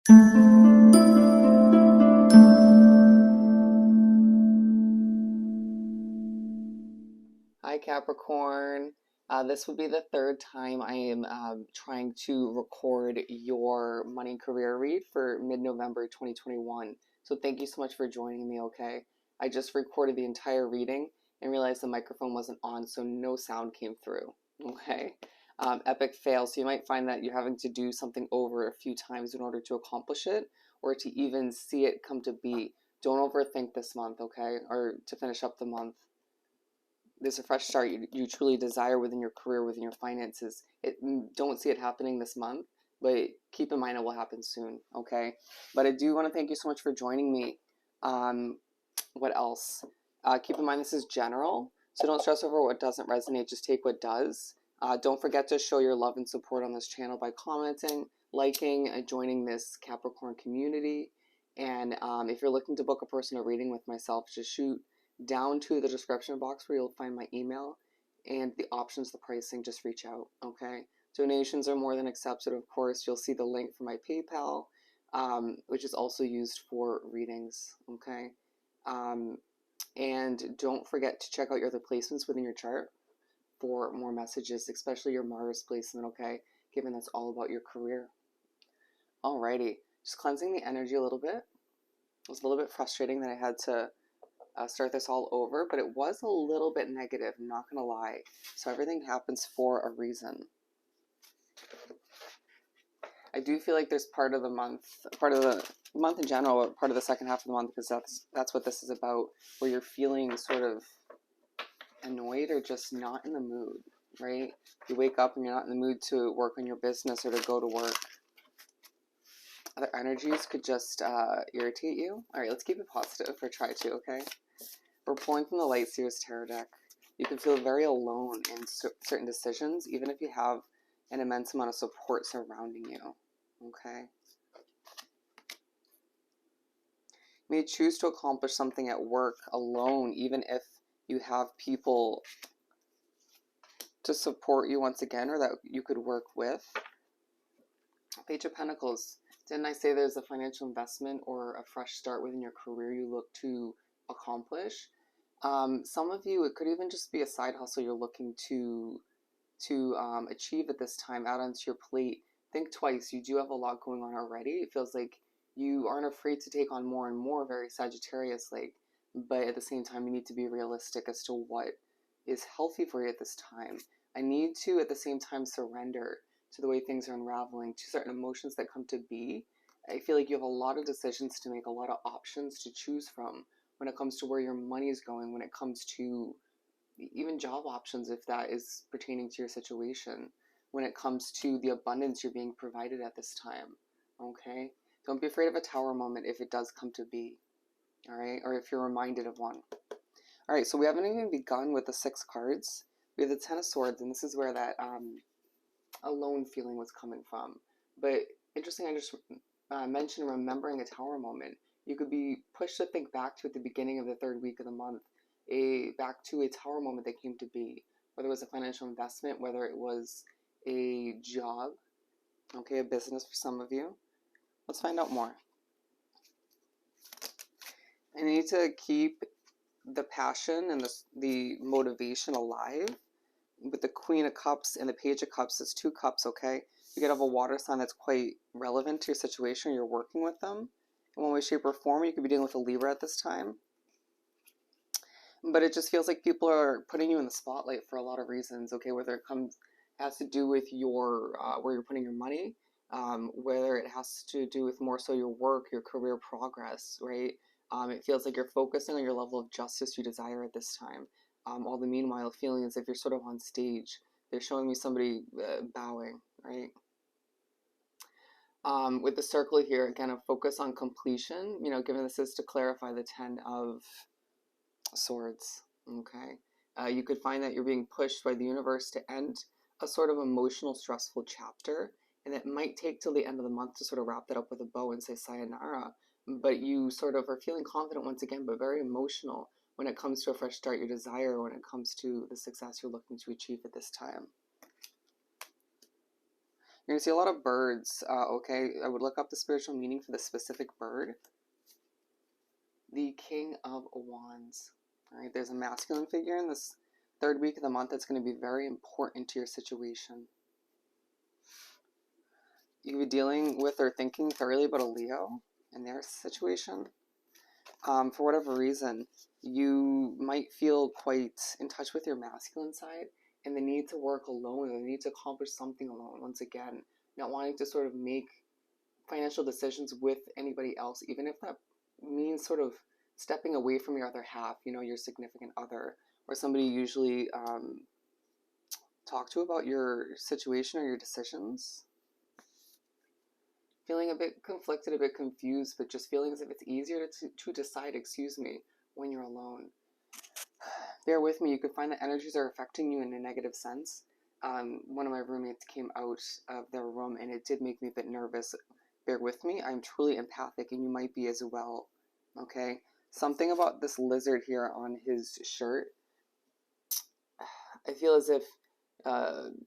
Hi Capricorn. This would be the third time I am trying to record your money career read for mid-November 2021. So thank you so much for joining me, okay? I just recorded the entire reading and realized the microphone wasn't on, so no sound came through, okay? Epic fail, so you might find that you're having to do something over a few times in order to accomplish it or to even see it come to be. Don't overthink this month, okay? Or to finish up the month. There's a fresh start you truly desire within your career, within your finances. Don't see it happening this month, but keep in mind it will happen soon, okay? But I do want to thank you so much for joining me. What else? Keep in mind this is general, so don't stress over what doesn't resonate. Just take what does. Don't forget to show your love and support on this channel by commenting, liking, and joining this Capricorn community. And if you're looking to book a personal reading with myself, just shoot down to the description box where you'll find my email and the options, the pricing. Just reach out, okay? Donations are more than accepted, of course. You'll see the link for my PayPal, which is also used for readings, okay? And don't forget to check out your other placements within your chart for more messages, especially your Mars placement, okay? Given that's all about your career. Alrighty, just cleansing the energy a little bit. It was a little bit frustrating that I had to start this all over, but it was a little bit negative, I'm not gonna lie. So everything happens for a reason. I do feel like there's part of the month in general, but part of the second half of the month, because that's what this is about, where you're feeling sort of annoyed or just not in the mood, right? You wake up and you're not in the mood to work on your business or to go to work. Other energies could just irritate you. All right, let's keep it positive or try to, okay? We're pulling from the Light Seers Tarot deck. You can feel very alone in certain decisions, even if you have an immense amount of support surrounding you, okay? You may choose to accomplish something at work alone, even if you have people to support you once again, or that you could work with. Page of Pentacles. Didn't I say there's a financial investment or a fresh start within your career you look to accomplish? Some of you, it could even just be a side hustle you're looking to achieve at this time, add onto your plate. Think twice. You do have a lot going on already. It feels like you aren't afraid to take on more and more, very Sagittarius-like, but at the same time, you need to be realistic as to what is healthy for you at this time. I need to, at the same time, surrender to the way things are unraveling, to certain emotions that come to be. I feel like you have a lot of decisions to make, a lot of options to choose from when it comes to where your money is going, when it comes to even job options, if that is pertaining to your situation, when it comes to the abundance you're being provided at this time, okay? Don't be afraid of a tower moment if it does come to be, all right? Or if you're reminded of one. All right, so we haven't even begun with the 6 cards. We have the 10 of Swords, and this is where that alone feeling was coming from. But interesting, I just mentioned remembering a tower moment. You could be pushed to think back to at the beginning of the 3rd week of the month, back to a tower moment that came to be, whether it was a financial investment, whether it was a job, okay, a business for some of you. Let's find out more. I need to keep the passion and the motivation alive. With the Queen of Cups and the Page of Cups, it's 2 cups, okay? You could have a water sign that's quite relevant to your situation, or you're working with them in one way, shape, or form. You could be dealing with a Libra at this time. But it just feels like people are putting you in the spotlight for a lot of reasons, okay? Whether it has to do with your where you're putting your money, whether it has to do with more so your work, your career progress, right? It feels like you're focusing on your level of justice you desire at this time. All the meanwhile feeling as if you're sort of on stage. They're showing me somebody bowing, right? With the circle here, again, a focus on completion, you know, given this is to clarify the 10 of Swords, okay? You could find that you're being pushed by the universe to end a sort of emotional, stressful chapter, and it might take till the end of the month to sort of wrap that up with a bow and say sayonara, but you sort of are feeling confident once again, but very emotional when it comes to a fresh start you desire, when it comes to the success you're looking to achieve at this time. You're going to see a lot of birds, okay? I would look up the spiritual meaning for the specific bird. The King of Wands. All right, there's a masculine figure in this third week of the month that's going to be very important to your situation. You could be dealing with or thinking thoroughly about a Leo in their situation. For whatever reason, you might feel quite in touch with your masculine side and the need to work alone, and the need to accomplish something alone. Once again, not wanting to sort of make financial decisions with anybody else, even if that means sort of stepping away from your other half, your significant other, or somebody you usually talk to about your situation or your decisions. Feeling a bit conflicted, a bit confused, but just feeling as if it's easier to decide, when you're alone. Bear with me, you could find that energies are affecting you in a negative sense. One of my roommates came out of their room and it did make me a bit nervous. Bear with me, I'm truly empathic and you might be as well, okay? Something about this lizard here on his shirt, I feel as if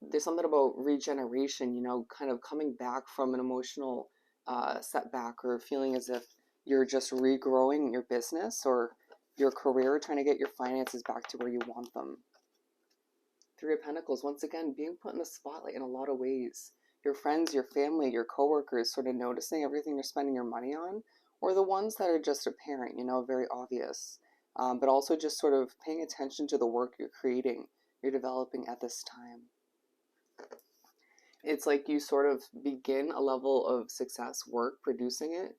there's something about regeneration, kind of coming back from an emotional setback, or feeling as if you're just regrowing your business or your career, trying to get your finances back to where you want them. Three of Pentacles, once again, being put in the spotlight in a lot of ways. Your friends, your family, your coworkers sort of noticing everything you're spending your money on, or the ones that are just apparent, very obvious. But also just sort of paying attention to the work you're creating, you're developing at this time. It's like you sort of begin a level of success, work, producing it,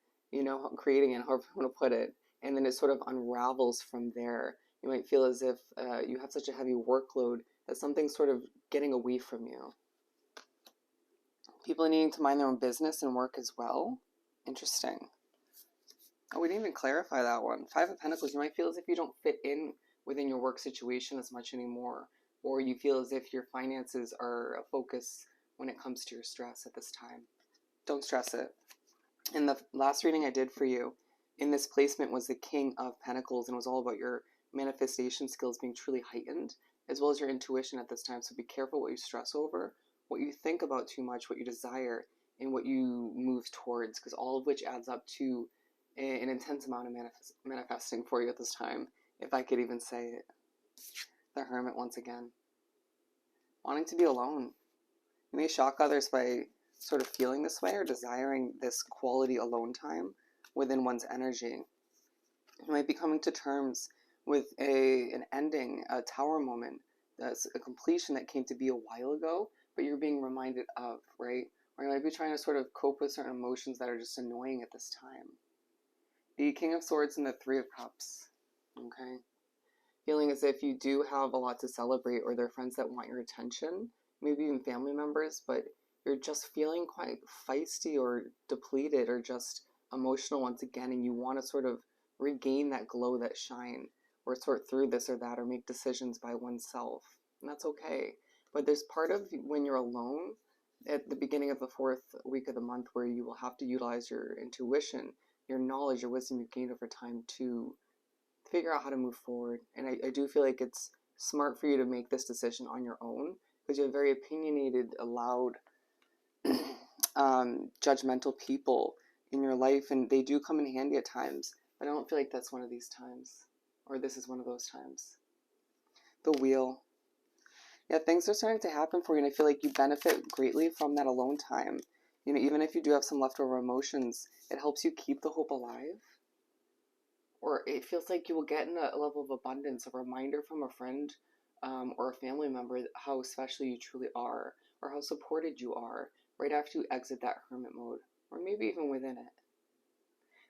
creating it, however you want to put it, and then it sort of unravels from there. You might feel as if you have such a heavy workload that something's sort of getting away from you. People needing to mind their own business and work as well. Interesting. Oh, we didn't even clarify that one. Five of Pentacles, you might feel as if you don't fit in within your work situation as much anymore, or you feel as if your finances are a focus when it comes to your stress at this time. Don't stress it. In the last reading I did for you, in this placement was the King of Pentacles, and it was all about your manifestation skills being truly heightened, as well as your intuition at this time. So be careful what you stress over, what you think about too much, what you desire, and what you move towards, because all of which adds up to an intense amount of manifesting for you at this time, if I could even say it. The Hermit once again. Wanting to be alone. You may shock others by sort of feeling this way or desiring this quality alone time within one's energy. You might be coming to terms with an ending, a tower moment, that's a completion that came to be a while ago, but you're being reminded of, right? Or you might be trying to sort of cope with certain emotions that are just annoying at this time. The King of Swords and the Three of Cups, okay? Feeling as if you do have a lot to celebrate, or there are friends that want your attention, maybe even family members, but you're just feeling quite feisty or depleted or just emotional once again, and you want to sort of regain that glow, that shine, or sort through this or that, or make decisions by oneself. And that's okay. But there's part of when you're alone at the beginning of the fourth week of the month where you will have to utilize your intuition, your knowledge, your wisdom you've gained over time to figure out how to move forward. And I do feel like it's smart for you to make this decision on your own, because you have very opinionated, loud, judgmental people in your life, and they do come in handy at times, but I don't feel like that's one of these times, or this is one of those times. The Wheel. Yeah, things are starting to happen for you, and I feel like you benefit greatly from that alone time. Even if you do have some leftover emotions, it helps you keep the hope alive. Or it feels like you will get in a level of abundance, a reminder from a friend or a family member how special you truly are, or how supported you are right after you exit that hermit mode, or maybe even within it.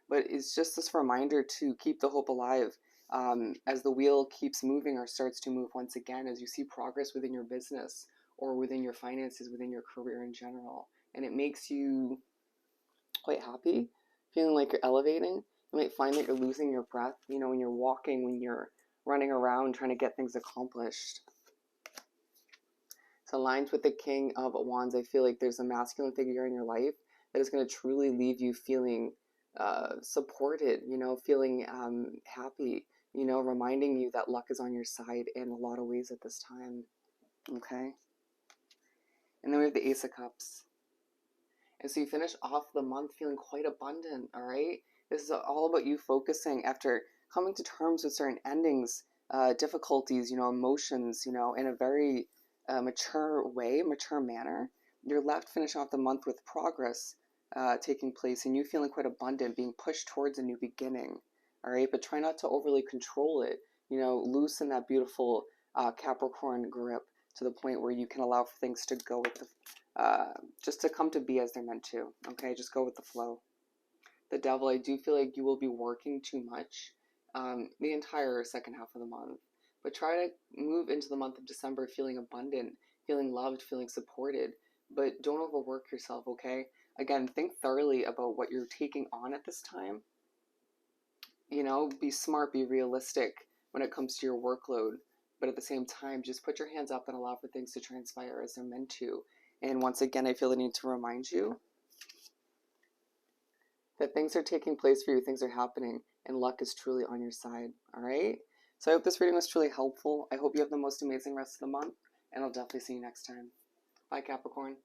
But it's just this reminder to keep the hope alive as the wheel keeps moving or starts to move once again, as you see progress within your business or within your finances, within your career in general. And it makes you quite happy, feeling like you're elevating. You might find that you're losing your breath, when you're walking, when you're running around trying to get things accomplished. So aligned with the King of Wands, I feel like there's a masculine figure in your life that is going to truly leave you feeling supported, feeling happy, reminding you that luck is on your side in a lot of ways at this time. Okay. And then we have the Ace of Cups. And so you finish off the month feeling quite abundant, all right? This is all about you focusing after coming to terms with certain endings, difficulties, emotions, in a very mature way, mature manner. You're left finish off the month with progress taking place and you feeling quite abundant, being pushed towards a new beginning, all right? But try not to overly control it, loosen that beautiful Capricorn grip to the point where you can allow for things to go with just to come to be as they're meant to. Okay, just go with the flow. The Devil, I do feel like you will be working too much the entire second half of the month, but try to move into the month of December feeling abundant, feeling loved, feeling supported, but don't overwork yourself. Okay, again, think thoroughly about what you're taking on at this time. Be smart, be realistic when it comes to your workload, but at the same time, just put your hands up and allow for things to transpire as they're meant to. And once again, I feel the need to remind you that things are taking place for you, things are happening, and luck is truly on your side, all right? So I hope this reading was truly helpful. I hope you have the most amazing rest of the month, and I'll definitely see you next time. Bye, Capricorn.